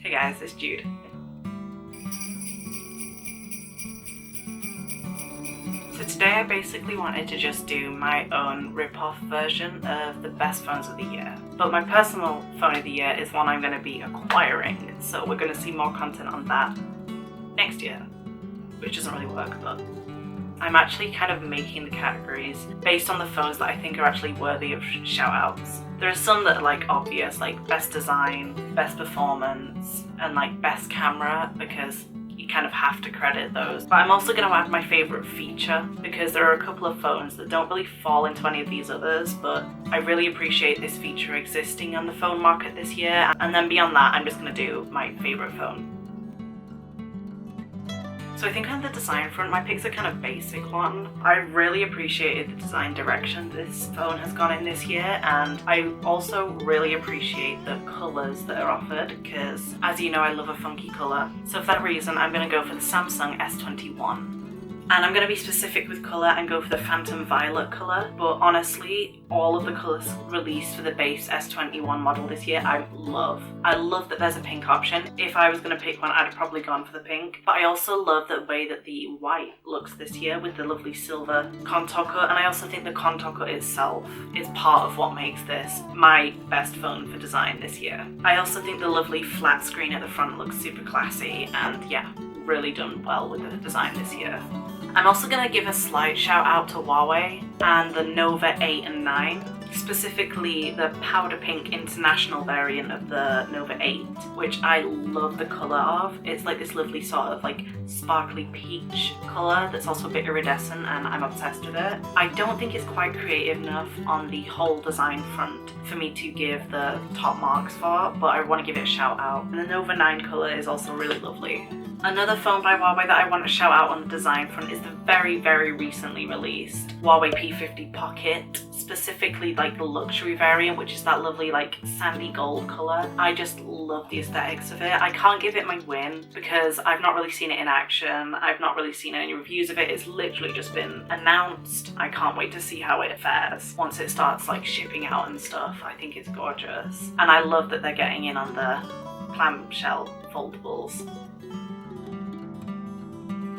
Hey guys, it's Jude. So today I basically wanted to just do my own rip-off version of the best phones of the year. But my personal phone of the year is one I'm going to be acquiring, so we're going to see more content on that next year. Which doesn't really work, but I'm actually kind of making the categories based on the phones that I think are actually worthy of shout-outs. There are some that are like obvious, like best design, best performance, and like best camera, because you kind of have to credit those. But I'm also going to add my favourite feature, because there are a couple of phones that don't really fall into any of these others, but I really appreciate this feature existing on the phone market this year. And then beyond that, I'm just going to do my favourite phone. So I think on the design front, my picks are kind of basic one. I really appreciated the design direction this phone has gone in this year, and I also really appreciate the colours that are offered, because as you know, I love a funky colour. So for that reason, I'm going to go for the Samsung S21. And I'm going to be specific with colour and go for the Phantom Violet colour, but honestly, all of the colours released for the base S21 model this year, I love. I love that there's a pink option. If I was going to pick one, I'd have probably gone for the pink. But I also love the way that the white looks this year with the lovely silver contour cut, and I also think the contour cut itself is part of what makes this my best phone for design this year. I also think the lovely flat screen at the front looks super classy, and yeah, really done well with the design this year. I'm also going to give a slight shout out to Huawei and the Nova 8 and 9, specifically the powder pink international variant of the Nova 8, which I love the colour of. It's like this lovely sort of like sparkly peach colour that's also a bit iridescent, and I'm obsessed with it. I don't think it's quite creative enough on the whole design front for me to give the top marks for, but I want to give it a shout out. And the Nova 9 colour is also really lovely. Another phone by Huawei that I want to shout out on the design front is the very, very recently released Huawei P50 Pocket, specifically like the luxury variant, which is that lovely like sandy gold colour. I just love the aesthetics of it. I can't give it my win because I've not really seen it in action. I've not really seen any reviews of it. It's literally just been announced. I can't wait to see how it fares once it starts like shipping out and stuff. I think it's gorgeous. And I love that they're getting in on the clamshell foldables.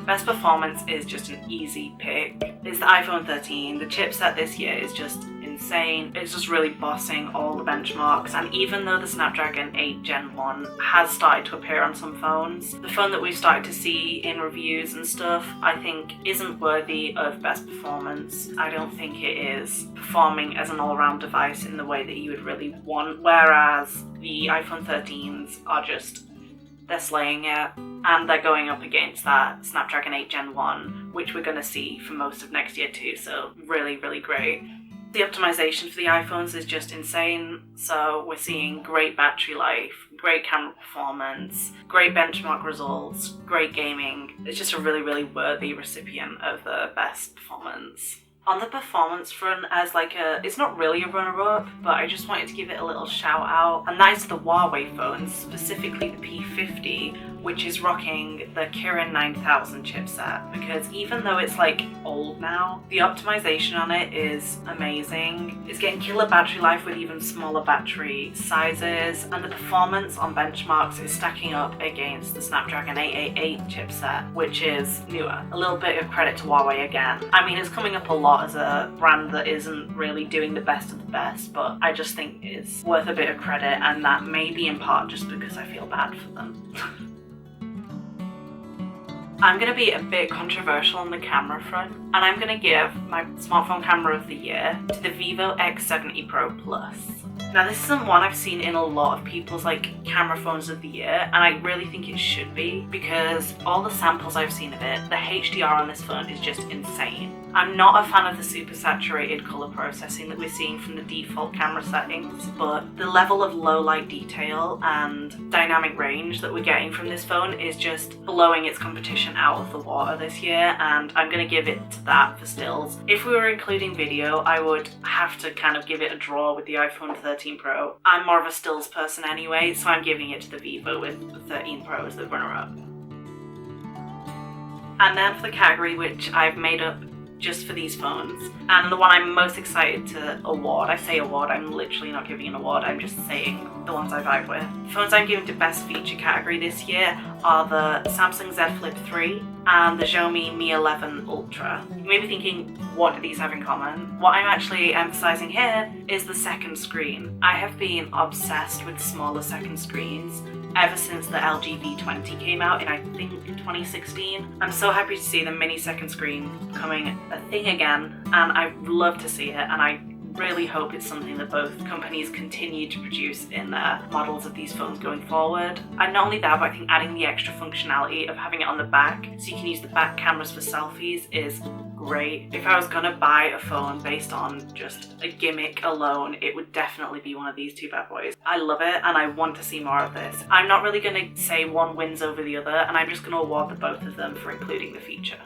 Best performance is just an easy pick. It's the iPhone 13. The chipset this year is just insane. It's just really bossing all the benchmarks, and even though the Snapdragon 8 Gen 1 has started to appear on some phones, the phone that we've started to see in reviews and stuff, I think isn't worthy of best performance. I don't think it is performing as an all-round device in the way that you would really want, whereas the iPhone 13s are just, they're slaying it, and they're going up against that Snapdragon 8 Gen 1, which we're going to see for most of next year too, so really, really great. The optimization for the iPhones is just insane, so we're seeing great battery life, great camera performance, great benchmark results, great gaming. It's just a really, really worthy recipient of the best performance. On the performance front, as like it's not really a runner-up, but I just wanted to give it a little shout out, and that is the Huawei phones, specifically the P50, which is rocking the Kirin 9000 chipset, because even though it's like old now, the optimization on it is amazing. It's getting killer battery life with even smaller battery sizes, and the performance on benchmarks is stacking up against the Snapdragon 888 chipset, which is newer. A little bit of credit to Huawei again. I mean, it's coming up a lot as a brand that isn't really doing the best of the best, but I just think it's worth a bit of credit, and that may be in part just because I feel bad for them. I'm going to be a bit controversial on the camera front, and I'm going to give my smartphone camera of the year to the Vivo X70 Pro Plus. Now, this isn't one I've seen in a lot of people's like camera phones of the year, and I really think it should be, because all the samples I've seen of it, the HDR on this phone is just insane. I'm not a fan of the super saturated colour processing that we're seeing from the default camera settings, but the level of low light detail and dynamic range that we're getting from this phone is just blowing its competition out of the water this year, and I'm going to give it to that for stills. If we were including video, I would have to kind of give it a draw with the iPhone 13 Pro. I'm more of a stills person anyway, so I'm giving it to the Vivo with the 13 Pro as the runner-up. And then for the category which I've made up just for these phones. And the one I'm most excited to award, I say award, I'm literally not giving an award, I'm just saying the ones I vibe with. The phones I'm giving to best feature category this year are the Samsung Z Flip 3 and the Xiaomi Mi 11 Ultra. You may be thinking, what do these have in common? What I'm actually emphasizing here is the second screen. I have been obsessed with smaller second screens ever since the LG V20 came out in, I think, 2016. I'm so happy to see the mini second screen becoming a thing again, and I love to see it, and I really hope it's something that both companies continue to produce in their models of these phones going forward. And not only that, but I think adding the extra functionality of having it on the back so you can use the back cameras for selfies is great. If I was gonna buy a phone based on just a gimmick alone, it would definitely be one of these two bad boys. I love it and I want to see more of this. I'm not really gonna say one wins over the other, and I'm just gonna award the both of them for including the feature.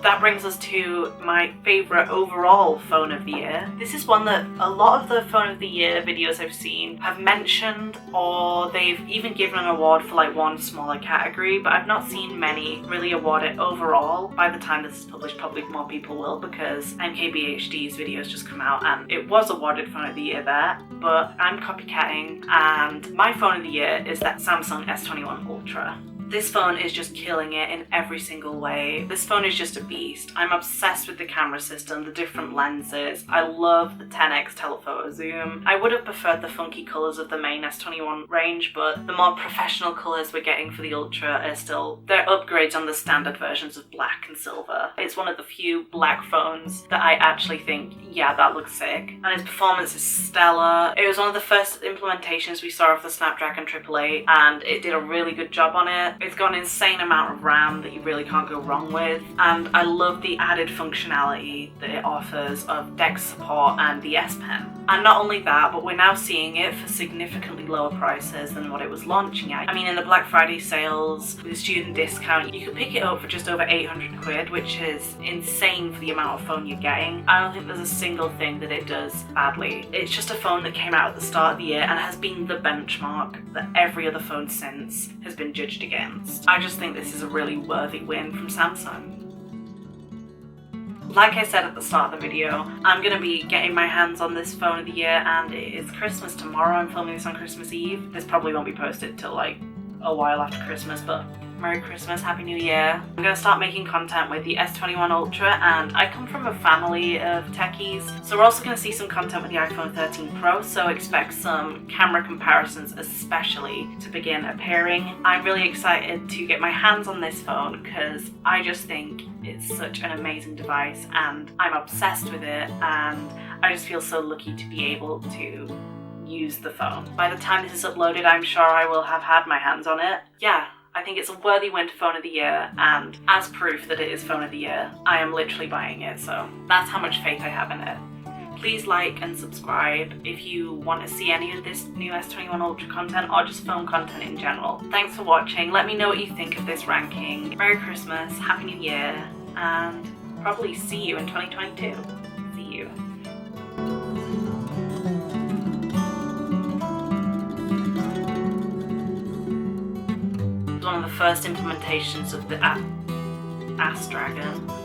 That brings us to my favourite overall phone of the year. This is one that a lot of the phone of the year videos I've seen have mentioned, or they've even given an award for like one smaller category, but I've not seen many really award it overall. By the time this is published, probably more people will, because MKBHD's videos just come out and it was awarded phone of the year there, but I'm copycatting, and my phone of the year is that Samsung S21 Ultra. This phone is just killing it in every single way. This phone is just a beast. I'm obsessed with the camera system, the different lenses. I love the 10x telephoto zoom. I would have preferred the funky colours of the main S21 range, but the more professional colours we're getting for the Ultra are still, they're upgrades on the standard versions of black and silver. It's one of the few black phones that I actually think, yeah, that looks sick. And its performance is stellar. It was one of the first implementations we saw of the Snapdragon 888, and it did a really good job on it. It's got an insane amount of RAM that you really can't go wrong with, and I love the added functionality that it offers of DeX support and the S Pen. And not only that, but we're now seeing it for significantly lower prices than what it was launching at. I mean, in the Black Friday sales with a student discount, you could pick it up for just over 800 quid, which is insane for the amount of phone you're getting. I don't think there's a single thing that it does badly. It's just a phone that came out at the start of the year and has been the benchmark that every other phone since has been judged against. I just think this is a really worthy win from Samsung. Like I said at the start of the video, I'm going to be getting my hands on this phone of the year, and it is Christmas tomorrow. I'm filming this on Christmas Eve. This probably won't be posted till like a while after Christmas, but Merry Christmas, Happy New Year. I'm going to start making content with the S21 Ultra, and I come from a family of techies, so we're also going to see some content with the iPhone 13 Pro, so expect some camera comparisons especially to begin appearing. I'm really excited to get my hands on this phone because I just think it's such an amazing device and I'm obsessed with it, and I just feel so lucky to be able to use the phone. By the time this is uploaded, I'm sure I will have had my hands on it. Yeah, I think it's a worthy win for phone of the year, and as proof that it is phone of the year, I am literally buying it, so that's how much faith I have in it. Please like and subscribe if you want to see any of this new S21 Ultra content or just phone content in general. Thanks for watching. Let me know what you think of this ranking. Merry Christmas, Happy New Year, and probably see you in 2022. See you. One of the first implementations of the Dragon.